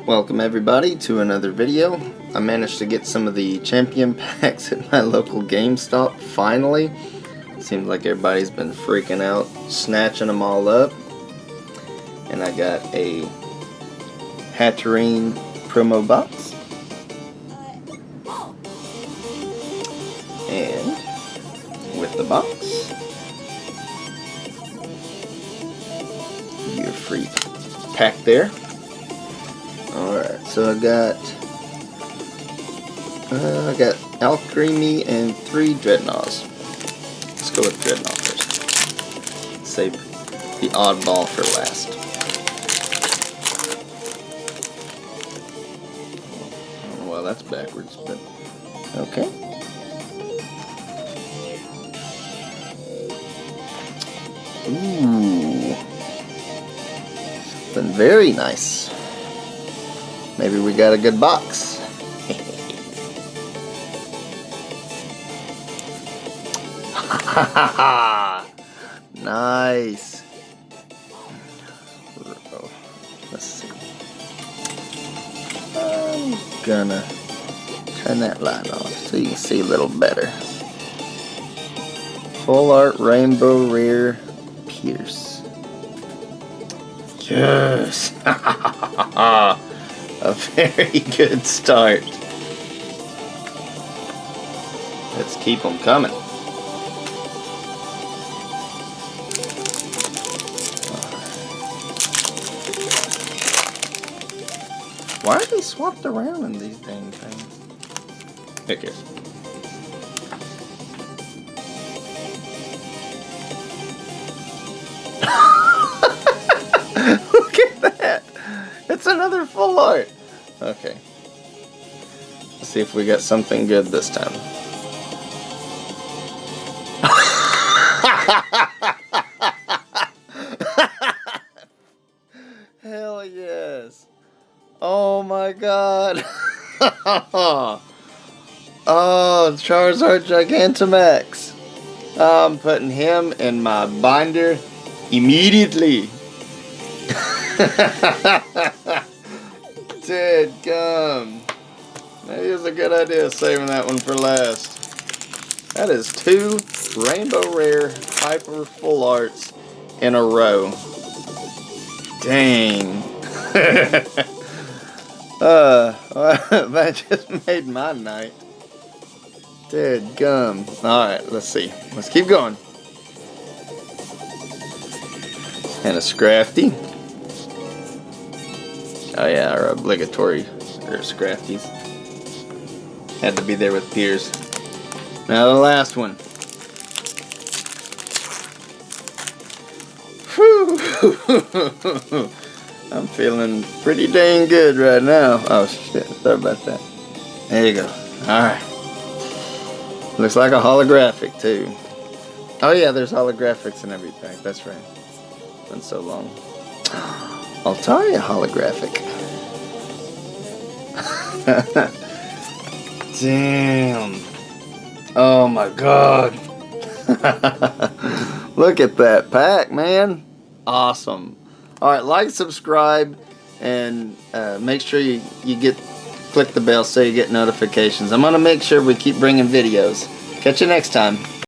Welcome everybody to another video. I managed to get some of the champion packs at my local GameStop finally. Seems like everybody's been freaking out, snatching them all up. And I got a Hatterene promo box. And with the box, your free pack there. Alright, so I got Alcremie and 3 Dreadnoughts. Let's go with Dreadnought first. Save the oddball for last. Well, that's backwards, but okay. Ooh, something very nice. Maybe we got a good box. Nice. Let's see. I'm gonna turn that light off so you can see a little better. Full art rainbow rare Pierce. Yes. A very good start. Let's keep them coming. Why are they swapped around in these dang things? Who cares? Look at that! It's another full art. Okay. Let's see if we got something good this time. Hell yes. Oh my god. Oh, Charizard Gigantamax. I'm putting him in my binder immediately. Dead gum. Maybe it was a good idea saving that one for last. That is 2 rainbow rare hyper full arts in a row. Dang. That just made my night. Dead gum. Alright, let's see. Let's keep going. And a Scrafty. Oh yeah, our obligatory Scrafties. Had to be there with Piers. Now the last one. Whew. I'm feeling pretty dang good right now. Oh shit, sorry about that. There you go. Alright. Looks like a holographic too. Oh yeah, there's holographics in every pack. That's right. Been so long. Altaria holographic. Damn. Oh my god. Look at that pack, man. Awesome. Alright, like, subscribe, and make sure you click the bell so you get notifications. I'm going to make sure we keep bringing videos. Catch you next time.